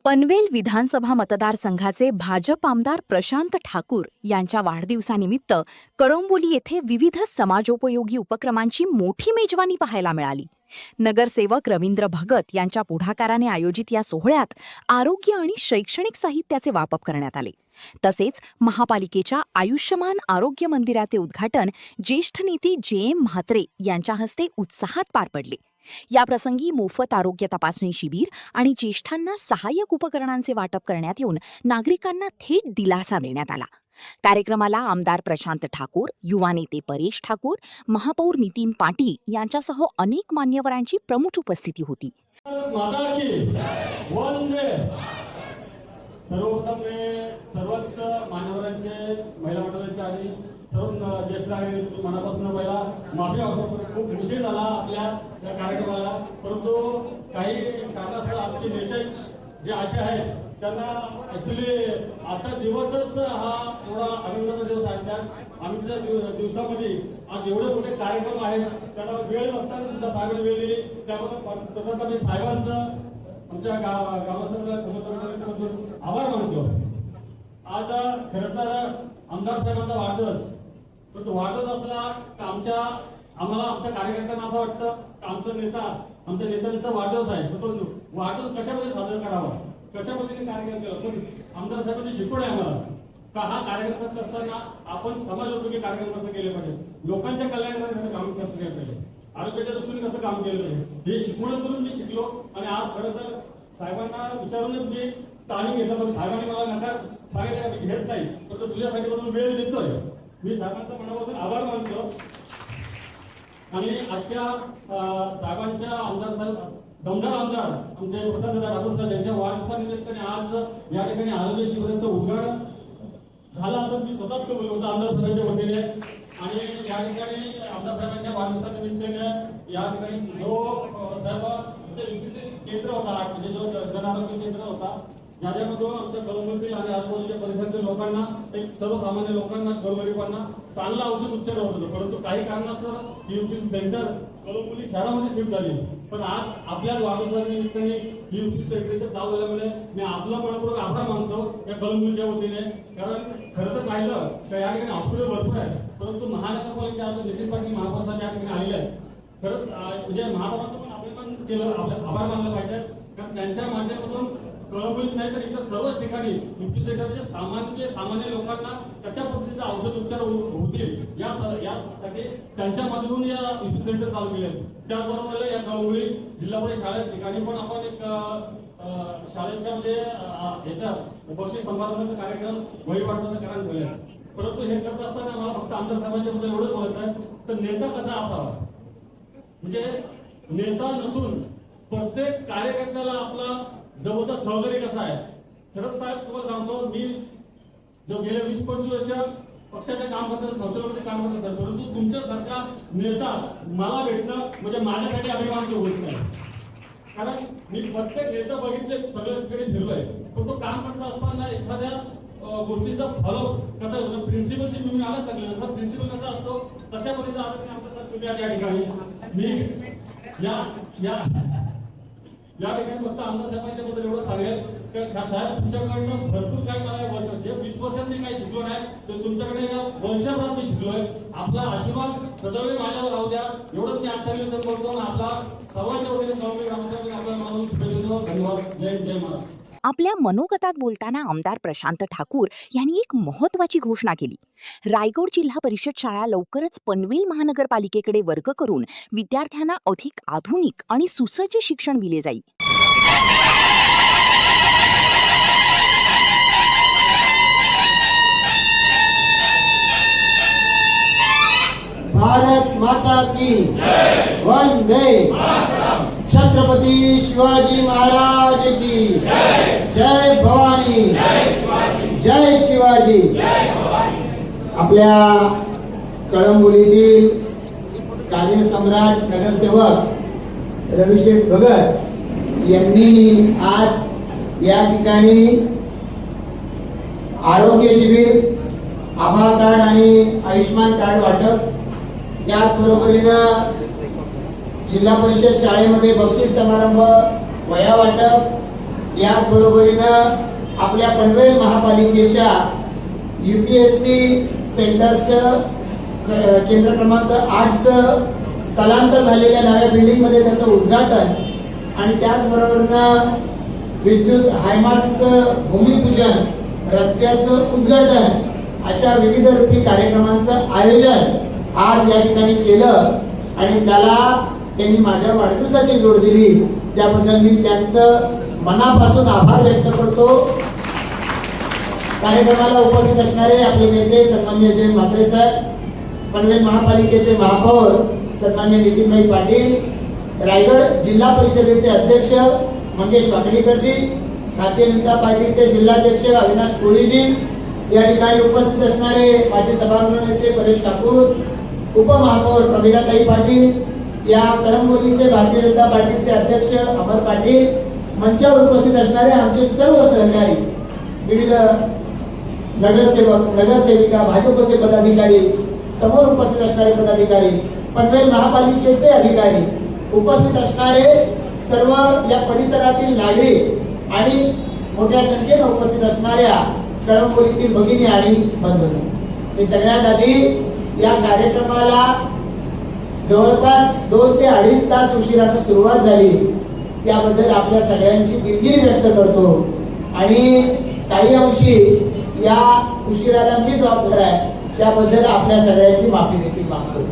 पनवेल विधानसभा मतदारसंघाचे भाजप आमदार प्रशांत ठाकूर यांच्या वाढदिवसानिमित्त कळंबोली येथे विविध समाजोपयोगी उपक्रमांची मोठी मेजवानी पाहायला मिळाली. नगरसेवक रवींद्र भगत यांच्या पुढाकाराने आयोजित या सोहळ्यात आरोग्य आणि शैक्षणिक साहित्याचे वाटप करण्यात आले. तसेच महापालिकेच्या आयुष्यमान आरोग्य मंदिराचे उद्घाटन ज्येष्ठ नेते जे.एम. म्हात्रे यांच्या हस्ते उत्साहात पार पडले. याप्रसंगी मोफत आरोग्य तपासणी शिबिर आणि ज्येष्ठांना सहाय्यक उपकरणांचे वाटप करण्यात येऊन नागरिकांना थेट दिलासा देण्यात आला. कार्यक्रमाला आमदार प्रशांत ठाकूर, युवा नेते परेश ठाकूर, महापौर नितीन पाटील यांच्यासह अनेक मान्यवरांची प्रमुख उपस्थिती होती. सर्वच मान्यवरांचे, महिला मंडळाचे आणि सर्व ज्येष्ठ नागरिक मनापासून पहिला माफी मागतो. खूप उशीर झाला आपल्या या कार्यक्रमाला, परंतु काही कारणास्तव आमचे नेते जे असे आहेत त्यांना ऍक्च्युली आजचा दिवसच हा एवढा आनंदाचा दिवस आहे. त्यात आनंदाच्या दिवसामध्ये आज एवढे मोठे कार्यक्रम आहेत, त्यांना वेळ नसताना सुद्धा साहेबांनी वेळ दिली. त्याबद्दल प्रथमतः मी साहेबांचं आमच्या समोर आभार मानतो. आज खरं तर आमदार साहेबांचा वाढदिवस, पण तो वाढत असला तर आम्हाला आमच्या कार्यकर्त्यांना असं वाटतं की आमच्या नेत्यांचा वाढदिवस आहे, तर तो वाढदिवस कशामध्ये साजरा करावा, कशा पद्धतीने कार्यक्रम केला. पण आमदार साहेबांनी शिकवण आहे आम्हाला का हा कार्यक्रम करत असताना आपण समाजोपयोगी कार्यक्रम कसं केले पाहिजे, लोकांच्या कल्याणासाठी काम कसं केलं पाहिजे, आरोग्याच्या दृष्टीने कसं काम केलं पाहिजे, हे शिकवणीतून मी शिकलो. आणि आज खरं तर साहेबांना विचारूनच मी तालीम घेतला, पण साहेबांनी मला नकार सांगायला मी घेत नाही, पण तुझ्यासाठी म्हणून वेळ देतोय. मी साहेबांचा मनापासून आभार मानतो. आणि आजच्या साहेबांच्या आमदार साहेब, दमदार आमदार आमचे प्रशांत ठाकूर साहेब यांच्या वाढदिवसानिमित्ताने आज या ठिकाणी आरोग्य शिबिराचं उद्घाटन झालं असं मी स्वतःच बोललो होतो आमदार साहेबांच्या वतीने. आणि या ठिकाणी आमदार साहेबांच्या वाढदिवसानिमित्ताने या ठिकाणी जो साहेब केंद्र होता, म्हणजे जो जन आरोग्य केंद्र होता, ज्याच्यामधून आमच्या कळंबोली आणि आजूबाजूच्या परिसरातील लोकांना, एक सर्वसामान्य लोकांना, गोरगरिबांना चांगला औषध उपचार होत होतं. परंतु काही कारणास्तव यूपी सेंटर कळंबोली शहरामध्ये शिफ्ट झाली. पण आज आपल्या वाढदिवसानिमित्ताने यूपी सेंटर चालू झाल्यामुळे मी आपला मनपूर्वक आभार मानतो या कळंबोलीच्या वतीने. कारण खरं तर पाहिलं तर या ठिकाणी हॉस्पिटल भरपूर आहे, परंतु महानगरपालिका आज नितीन पाटील महापौर या ठिकाणी आलेले आहेत. खरंच म्हणजे महापौरांचं पण आपण पण केलं, आपले आभार मानलं पाहिजे. कारण त्यांच्या माध्यमातून कळंबोलीत नाही तर इतर सर्वच ठिकाणी यूपी सेंटरचे सामान्य लोकांना कशा पद्धतीचे औषध उपचार होतील यासाठी त्यांच्या माध्यमातून या यूपी सेंटर चालू केले. त्याचबरोबर या कळंबोली जिल्हा परिषद शाळेत ठिकाणी पण आपण एक शाळेच्या मध्ये याचा बक्षीस समारंभाचा कार्यक्रम, वही वाटण्याचा कार्यक्रम ठेवले. परंतु हे करत असताना मला फक्त आमदार साहेबांच्या बद्दल एवढंच बोलायचं आहे, तर नेता कसा असावा, म्हणजे नेता नसून प्रत्येक कार्यकर्त्याला आपला जवळचा सहकारी कसा आहे. खरंच साहेब तुम्हाला सांगतो, मी जो गेल्या 20-25 वर्ष पक्षाच्या काम करतात, संसदेमध्ये काम करतात, परंतु तुमच्यासारखा नेता मला भेटणं म्हणजे माझ्यासाठी अभिमानाची गोष्ट नाही. कारण मी प्रत्येक नेता बघितले, सगळ्याकडे फिरलोय, पण तो काम करत असताना एखाद्या गोष्टीचा फॉलो कसा होतो, प्रिन्सिपलची तुम्ही मला सांगितलं, जसा प्रिन्सिपल कसा असतो तशा पद्धतीचा आदरणीय आमदार तुम्ही या ठिकाणी मी या ठिकाणी फक्त आमदार साहेबांच्या बद्दल एवढं सांगेल की साहेब तुमच्याकडनं भरपूर काय मला वर्ष 20 वर्षात मी काही शिकलो नाही, तर तुमच्याकडे या वर्षभरात मी शिकलोय. आपला आशीर्वाद सदैव माझ्यावर राहू द्या, एवढंच मी आजच्या बोलतो. आणि आपला सर्वांच्या वतीने आपल्या मनातून शुभेच्छा. धन्यवाद. जय महाराज. आपल्या मनोगतात बोलताना आमदार प्रशांत ठाकूर यांनी एक महत्त्वाची घोषणा केली. रायगड जिल्हा परिषद शाळा लवकरच पनवेल महानगरपालिकेकडे वर्ग करून विद्यार्थ्यांना अधिक आधुनिक आणि सुसज्ज शिक्षण दिले जाईल. भारत माता की वंदे मातरम. छत्रपती शिवाजी महाराज की जय भवानी, जय शिवाजी. आपल्या कळंबोलीतील कार्यसम्राट नगरसेवक रवीशेठ भगत यांनी आज या ठिकाणी आरोग्य शिबिर, आभा कार्ड आणि आयुष्मान कार्ड वाटप, त्याचबरोबरीनं जिल्हा परिषद शाळेमध्ये बक्षीस समारंभ, वह्या वाटप याचबरोबरीनं आपल्या पनवेल महापालिकेच्या UPSC सेंटरचं केंद्र क्रमांक 8चं स्थलांतर झालेल्या नव्या बिल्डिंगमध्ये त्याचं उद्घाटन आणि त्याचबरोबरीनं विद्युत हायमास्टचं भूमिपूजन, रस्त्याचं उद्घाटन अशा विविध रूपी कार्यक्रमांचं आयोजन आज या ठिकाणी केलं आणि त्याला त्यांनी माझ्या वाढदिवसाची जोड दिली. त्याबद्दल मी त्यांचं मनापासून आभार व्यक्त करतो. कार्यक्रमाला उपस्थित असणारे आपले नेते सन्माननीय जय म्हात्रे साहेब, पनवेल महापालिकेचे महापौर सन्माननीय नितीनभाई पाटील, रायगड जिल्हा परिषदेचे अध्यक्ष मंगेश वाकडीकरजी, भारतीय जनता पार्टीचे जिल्हाध्यक्ष अविनाश कोळीजी, या ठिकाणी उपस्थित असणारे माजी सभागृह नेते परेश ठाकूर, उपमहापौर प्रमिलाताई पाटील, या कळंबोलीचे भारतीय जनता पार्टीचे अध्यक्ष अमर पाटील, मंचावर उपस्थित असणारे आमचे सर्व सहकारी, विविध नगरसेवक, नगरसेविका, भाजपचे पदाधिकारी, समोर उपस्थित असणारे पदाधिकारी, पनवेल महापालिकेचे अधिकारी, उपस्थित असणारे सर्व या परिसरातील नागरिक आणि मोठ्या संख्येने उपस्थित असणाऱ्या कळंबोलीतील भगिनी आणि बंधूंनो, मी सगळ्यात आधी या कार्यक्रमाला जवळपास 2 ते 2.5 तास उशिराने सुरुवात झाली त्याबद्दल आपल्या सगळ्यांची दिलगिरी व्यक्त करतो आणि काही अंशी या उशिराला मी जबाबदार आहे त्याबद्दल आपल्या सगळ्यांची माफी देखील मागतो.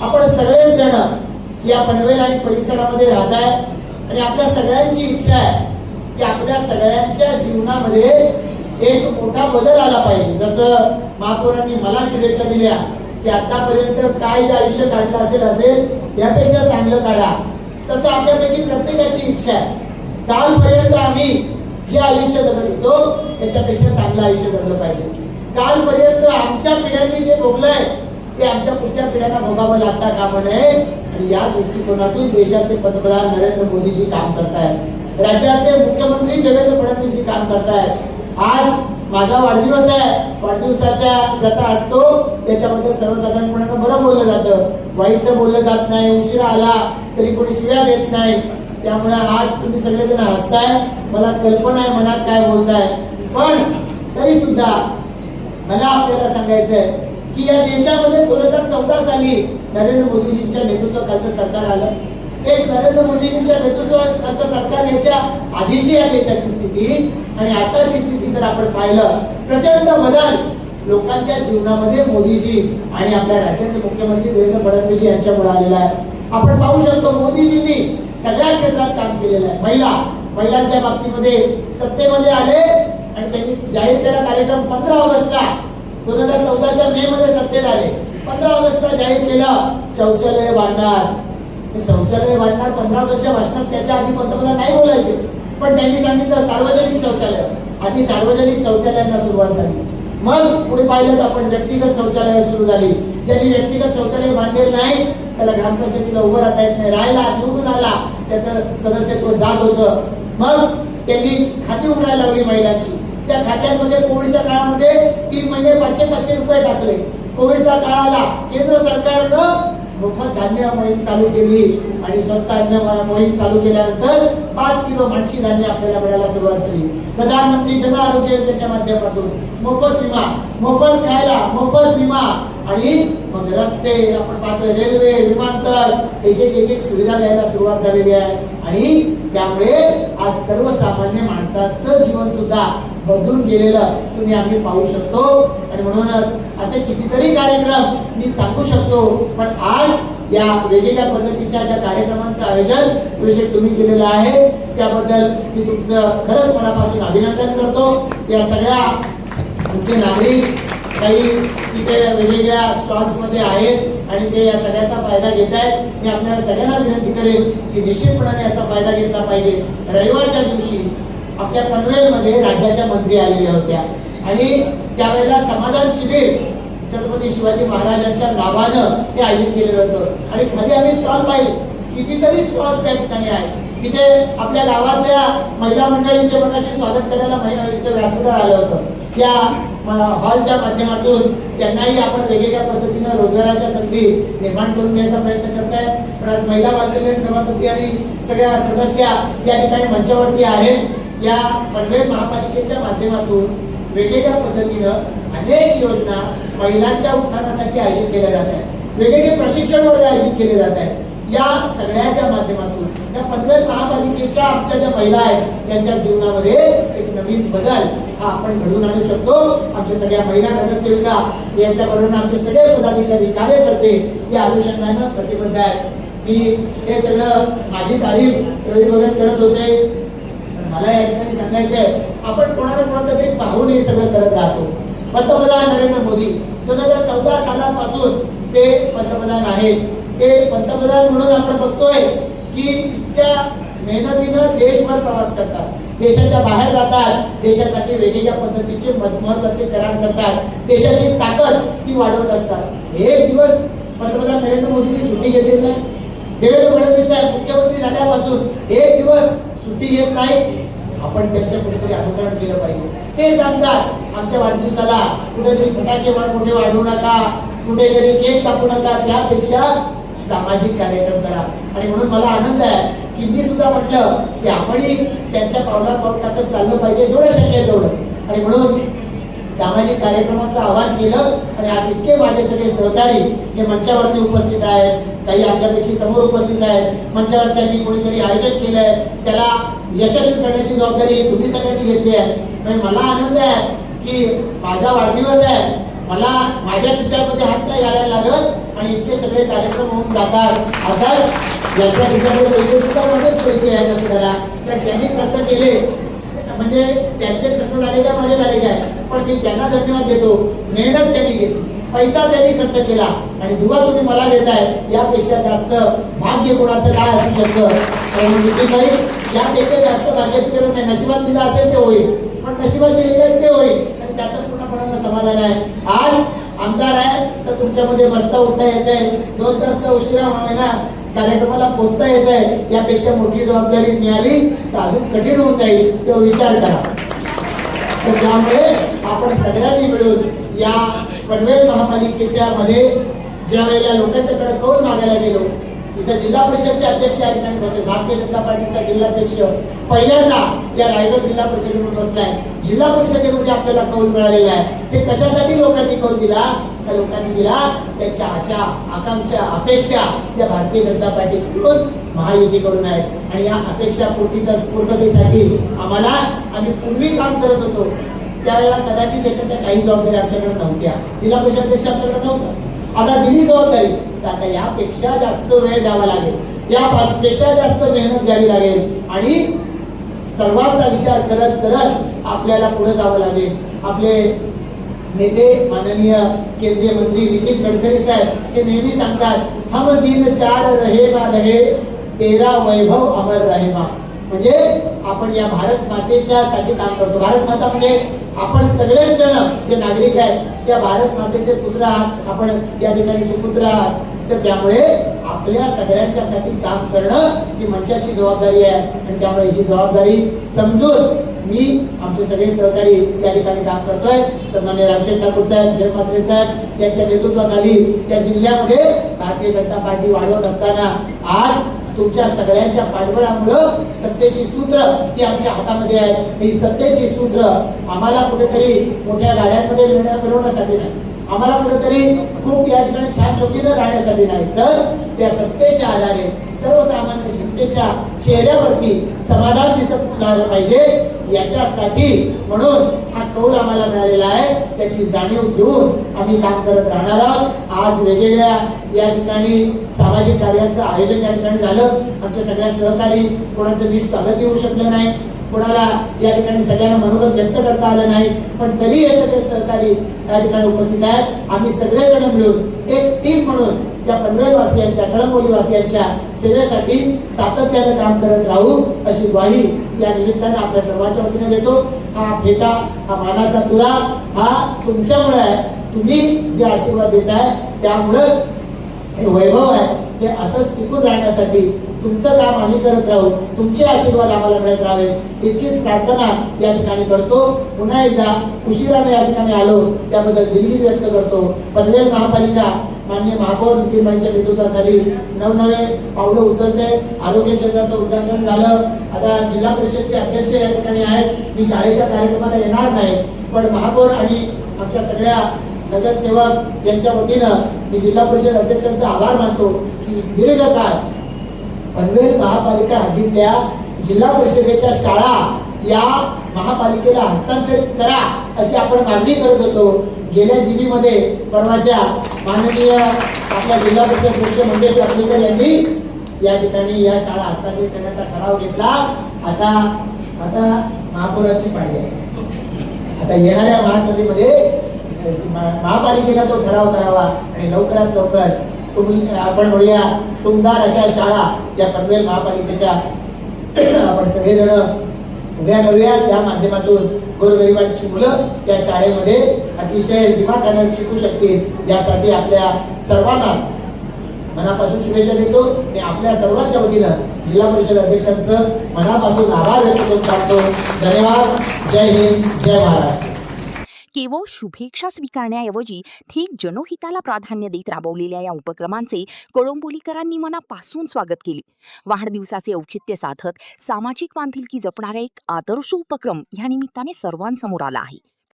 आपण सगळेच जण या पनवेल आणि परिसरामध्ये राहत आहे आणि आपल्या सगळ्यांची इच्छा आहे की आपल्या सगळ्यांच्या जीवनामध्ये एक मोठा बदल आला पाहिजे. जसं महापौरांनी मला शुभेच्छा दिल्या की आतापर्यंत काय जे आयुष्य काढलं असेल यापेक्षा चांगलं काढा, तसं आपल्यापैकी प्रत्येकाची इच्छा आहे. कालपर्यंत आम्ही जे आयुष्य जगत होतो त्याच्यापेक्षा चांगलं आयुष्य जगलं पाहिजे. कालपर्यंत आमच्या पिढ्यांनी जे भोगलंय ते आमच्या पुढच्या पिढ्यांना भोगावं लागता कामा नये आणि या दृष्टिकोनातून देशाचे पंतप्रधान नरेंद्र मोदीजी काम करतायत, राज्याचे मुख्यमंत्री देवेंद्र फडणवीसजी काम करतायत. आज माझा वाढदिवस आहे, वाढदिवसाच्या ज्याचा असतो त्याच्याबद्दल सर्वसाधारणपणे बरं बोललं जातं, वाईट तर बोललं जात नाही, उशिरा आला तरी कोणी शिव्या देत नाही. त्यामुळे आज तुम्ही सगळेजण हसताय, मला कल्पना आहे मनात काय बोलताय, पण तरी सुद्धा मला आपल्याला सांगायचंय की या देशामध्ये 2014 साली नरेंद्र मोदीजींच्या नेतृत्वाखालचं सरकार आलं. एक नरेंद्र मोदीजींच्या नेतृत्वाखालचं सरकार याच्या आधीची या देशाची स्थिती आणि आताची स्थिती जर आपण पाहिलं, प्रचंड बदल लोकांच्या जीवनामध्ये मोदीजी आणि आपल्या राज्याचे मुख्यमंत्री देवेंद्र फडणवीस यांच्यामुळे आलेला आहे. आपण पाहू शकतो मोदीजींनी सगळ्या क्षेत्रात काम केलेलं आहे. महिलांच्या बाबतीमध्ये सत्तेमध्ये आले आणि त्यांनी जाहीर केला कार्यक्रम 15 ऑगस्टला 2014च्या मे मध्ये सत्तेत आले. 15 ऑगस्टला जाहीर केलं शौचालय बांधणार. शौचालय बांधणार 15 ऑगस्टच्या भाषणात त्याच्या आधी पंतप्रधान नाही बोलायचे, पण त्यांनी सांगितलं सार्वजनिक शौचालय. आधी सार्वजनिक शौचालयांना सुरुवात झाली, मग पुढे पाहिलं तर आपण व्यक्तिगत शौचालय सुरू झाली. ज्यांनी व्यक्तिगत शौचालय बांधलेलं नाही त्याला ग्रामपंचायतीला उभं राहता येत नाही, राहायला निवडून आला त्याचं सदस्यत्व जात होतं. मग त्यांनी खाती उघडायला लावली महिलांची. त्या खात्यांमध्ये कोविडच्या काळामध्ये 3 महिने 500 रुपये टाकले. कोविडचा काळ आला, केंद्र सरकारनं मोफत धान्य मोहीम चालू केली आणि स्वस्त धान्य मोहीम चालू केल्यानंतर 5 किलो मानशी धान्य आपल्याला मिळायला सुरुवात झाली. प्रधानमंत्री जन आरोग्य योजनेच्या माध्यमातून मोफत विमा, मोफत खायला, मोफत विमा आणि मग रस्ते आपण पाहतोय, रेल्वे, विमानतळ, एक सुविधा द्यायला सुरुवात झालेली आहे आणि त्यामुळे आज सर्वसामान्य माणसाचं जीवन सुद्धा बदलून गेलेलं तुम्ही आम्ही पाहू शकतो. आणि म्हणूनच असे कितीतरी कार्यक्रम मी सांगू शकतो, पण आज या वेगवेगळ्या पद्धतीच्या ज्या कार्यक्रमांचं आयोजन विषय तुम्ही केलेलं आहे त्याबद्दल मी तुमचं खरंच मनापासून अभिनंदन करतो. या सगळ्या तुमचे नागरिक काही तिथे वेगवेगळ्या स्टॉल्स मध्ये आहेत आणि ते या सगळ्याचा फायदा घेत आहेत. मी आपल्याला सगळ्यांना विनंती करेन की निश्चितपणे याचा फायदा घेतला पाहिजे. रविवारच्या दिवशी आपल्या पनवेलमध्ये राज्याच्या मंत्री आलेल्या होत्या आणि त्यावेळेला समाधान शिबिर छत्रपती शिवाजी महाराजांच्या नावानं ते आयोजित केलेलं होतं आणि खाली आम्ही स्टॉल पाहिले, कितीतरी स्टॉल्स त्या ठिकाणी आहेत. तिथे आपल्या गावातल्या महिला मंडळींचे मगाशी स्वागत करायला इथे व्यासपीठावर आलं होतं. त्या हॉलच्या माध्यमातून त्यांनाही आपण वेगवेगळ्या पद्धतीनं रोजगाराच्या संधी निर्माण करून द्यायचा प्रयत्न करतायत. पण आज महिला बालकल्याण सभापती आणि सगळ्या सदस्या या ठिकाणी मंचावरती आहेत. या पनवेल महापालिकेच्या माध्यमातून वेगवेगळ्या पद्धतीनं अनेक योजना महिलांच्या उत्थानासाठी आयोजित केल्या जात आहेत, वेगवेगळे प्रशिक्षण वर्ग आयोजित केले जात आहेत. या सगळ्याच्या माध्यमातून या पनवेल महापालिकेच्या आमच्या ज्या महिला आहेत त्यांच्या जीवनामध्ये एक नवीन बदल हा आपण घडवून आणू शकतो. आमच्या सगळ्या महिला नगरसेविका यांच्याबरोबर आमचे सगळे पदाधिकारी कार्यकर्ते या अनुषंगानं कटिबद्ध आहेत. मी हे सगळं माझी तारीफ रवी भगत करत होते, मला या ठिकाणी सांगायचं आहे, आपण कोणाला कोणाला तरी पाहून हे सगळं करत राहतो. पंतप्रधान नरेंद्र मोदी 2014 सालापासून ते पंतप्रधान आहेत. ते पंतप्रधान म्हणून आपण बघतोय की इतक्या मेहनतीनं देशभर प्रवास करतात, देशाच्या बाहेर जातात, देशासाठी वेगवेगळ्या पद्धतीचे महत्त्वाचे करार करतात, देशाची ताकद ती वाढवत असतात. एक दिवस पंतप्रधान नरेंद्र मोदींनी सुट्टी घेतली नाही. देवेंद्र फडणवीस साहेब मुख्यमंत्री झाल्यापासून एक दिवस सुट्टी घेत नाही. आपण त्यांच्या कुठेतरी अनुकरण केलं पाहिजे. ते सांगतात आमच्या वाढदिवसाला कुठेतरी फटाके मोठे वाढवू नका, कुठेतरी केक कापू नका, त्यापेक्षा सामाजिक कार्यक्रम करा. आणि म्हणून मला आनंद आहे की मी सुद्धा म्हटलं की आपणही त्यांच्या पावलात चाललं पाहिजे जेवढं शक्य आहे तेवढं. आणि म्हणून सामाजिक कार्यक्रमाचं आवाहन केलं आणि आज इतके माझे सगळे सहकारी हे मंचावरती उपस्थित आहेत, काही आपल्यापैकी समोर उपस्थित आहेत. मंचावरच्यांनी कोणीतरी आयोजन केलंय, त्याला यशस्वी करण्याची जबाबदारी तुम्ही सगळ्यांनी घेतली आहे. म्हणजे मला आनंद आहे की माझा वाढदिवस आहे, मला माझ्या खिशामध्ये हात नाही घालायला लागत आणि इतके सगळे कार्यक्रम होऊन जातात. अर्थात ज्यांच्या खिशामध्ये पैसे सुद्धा मध्येच पैसे आहेत असं त्याला, तर त्यांनी खर्च केले म्हणजे त्यांचे खर्च झाले काय माझे झाले काय, पण मी त्यांना धन्यवाद देतो. मेहनत त्यांनी घेतली, पैसा त्यांनी खर्च केला आणि दुवा तुम्ही मला देताय, यापेक्षा जास्त भाग्य कोणाचं काय असू शकतं. यापेक्षा जास्त भाग्याची गरज नाही. नशिबात दिलं असेल ते होईल, पण नशिबाचे लिहिलं ते होईल आणि त्याचं पूर्णपणे समाधान आहे. आज आमदार आहे तर तुमच्यामध्ये बसता उठता येत आहे, 2 तास का उशिरा होईना कार्यक्रमाला पोहोचता येत आहे, यापेक्षा मोठी जबाबदारी मिळाली तर अजून कठीण होऊन जाईल तेव्हा विचार करा. तर त्यामुळे आपण सगळ्यांनी मिळून या पनवेल महापालिकेच्या मध्ये ज्या वेळेला लोकांच्याकडे कौल मागायला गेलो, इथं जिल्हा परिषदचे अध्यक्ष या ठिकाणी बसले, भारतीय जनता पार्टीचा जिल्हाध्यक्ष पहिल्यांदा या रायगड जिल्हा परिषदेवर बसलाय. जिल्हा परिषदेमध्ये आपल्याला कौल मिळालेला आहे. हे कशासाठी लोकांनी कौल दिला? त्या लोकांनी दिला त्यांच्या आशा आकांक्षा अपेक्षा या भारतीय जनता पार्टीकडून महायुतीकडून आहेत आणि या अपेक्षा पूर्ततेसाठी आम्ही पूर्वी काम करत होतो त्यावेळेला कदाचित त्याच्यात काही जबाबदारी आमच्याकडे नव्हत्या, जिल्हा परिषद अध्यक्ष आमच्याकडे नव्हतं. आता दिली जबाबदारी तर आता यापेक्षा जास्त वेळ द्यावा लागेल, यापेक्षा जास्त मेहनत घ्यावी लागेल आणि सर्वांचा विचार करत करत आपल्याला पुढे जावं लागेल. आपले नेते माननीय केंद्रीय मंत्री नितीन गडकरी साहेब हे नेहमी सांगतात, हम दिन 4 रहे ना रहे तेरा वैभव अमर रहे मा. म्हणजे आपण या भारत मातेच्या साठी काम करतो. भारत माता म्हणजे आपण सगळेच जण जे नागरिक आहेत त्या भारत मातेचे पुत्र आहात, आपण या ठिकाणी सुपुत्र आहात. तर त्यामुळे आपल्या सगळ्यांच्यासाठी काम करणं ही मंचाची जबाबदारी आहे आणि त्यामुळे ही जबाबदारी समजून मी आमचे सगळे सहकारी या ठिकाणी काम करतोय. सन्माननीय रामशेठ ठाकूर साहेब, जय म्हात्रे साहेब यांच्या नेतृत्वाखाली त्या जिल्ह्यामध्ये भारतीय जनता पार्टी वाढवत असताना आज तुमच्या सगळ्यांच्या पाठबळामुळं सत्तेची सूत्र ती आमच्या हातामध्ये आहे. ही सत्तेची सूत्र आम्हाला कुठेतरी मोठ्या गाड्यांमध्ये मिळवण्यासाठी नाही, आम्हाला कुठेतरी खूप या ठिकाणी छान शोकीनं राहण्यासाठी नाही, तर त्या सत्तेच्या आधारे सर्वसामान्य जनतेच्या चेहऱ्यावरती समाधान दिसत लागलं पाहिजे. याच्यासाठी म्हणून हा कौल आम्हाला मिळालेला आहे, त्याची जाणीव घेऊन आम्ही काम करत राहणार आहोत. आज वेगवेगळ्या या ठिकाणी सामाजिक कार्याचं आयोजन या ठिकाणी झालं. आमच्या सगळ्या सहकारी कोणाचं नीट स्वागत येऊ शकलं नाही, कोणाला या ठिकाणी सगळ्यांना मनोगत व्यक्त करता आलं नाही, पण तरी हे सगळे सहकारी या ठिकाणी उपस्थित आहेत. आम्ही सगळेजण मिळून एक टीम म्हणून त्या पनवेल वासियांच्या कळंबोली वासियांच्या सेवेसाठी सातत्यानं काम करत राहू अशी ग्वाही या निमित्तानं आपल्या सर्वांच्या वतीने देतो. हा फेटा, हा मानाचा तुरा हा तुमच्यामुळे आहे. तुम्ही जे आशीर्वाद देताय त्यामुळेच हे वैभव आहे. हे असंच टिकून राहण्यासाठी तुमचं काम आम्ही करत राहू, तुमचे आशीर्वाद आम्हाला मिळत राहावे इतकीच प्रार्थना या ठिकाणी करतो. पुन्हा एकदा उशिराने या ठिकाणी आलो त्याबद्दल दिलगिरी व्यक्त करतो. पनवेल महापालिका माननीय महापौर नितीनबाईंच्या नेतृत्वाखाली नवनवे पावलं उचलते. आरोग्य केंद्राचं उद्घाटन झालं. आता जिल्हा परिषदचे अध्यक्ष या ठिकाणी आहेत. मी शाळेच्या कार्यक्रमाला येणार नाही, पण महापौर आणि आमच्या सगळ्या नगरसेवक यांच्या वतीनं मी जिल्हा परिषद अध्यक्षांचा आभार मानतो की दीर्घकाळ पनवेल महापालिका हद्दीतल्या जिल्हा परिषदेच्या शाळा या महापालिकेला हस्तांतरित करा अशी आपण मागणी करत होतो. गेल्या जीबी मध्ये परवाच्या माननीय आपल्या जिल्हा परिषद अध्यक्ष मंगेश वाटलेकर यांनी या ठिकाणी या शाळा हस्तांतरित करण्याचा ठराव घेतला. आता महापौरांची पाहिजे आता येणाऱ्या महासभेमध्ये महापालिकेला तो ठराव करावा आणि लवकरात लवकर आपण म्हणूया तुमदार अशा शाळा या पनवेल महापालिकेच्या आपण सगळेजण उभ्या करूया. त्या माध्यमातून गोरगरिबांची मुलं या शाळेमध्ये अतिशय दिमाखानं शिकू शकतील. यासाठी आपल्या सर्वांना मनापासून शुभेच्छा देतो आणि आपल्या सर्वांच्या वतीनं जिल्हा परिषद अध्यक्षांचं मनापासून आभार व्यक्त करतो. धन्यवाद. जय हिंद, जय महाराष्ट्र. केवळ शुभेच्छा स्वीकारण्याऐवजी थेट जनहिताला प्राधान्य देत राबवलेल्या या उपक्रमांचे कळंबोलीकरांनी मनापासून स्वागत केले. वाढदिवसाचे औचित्य साधत सामाजिक बांधिलकी जपणारा एक आदर्श उपक्रम या निमित्ताने सर्वांसमोर आला आहे.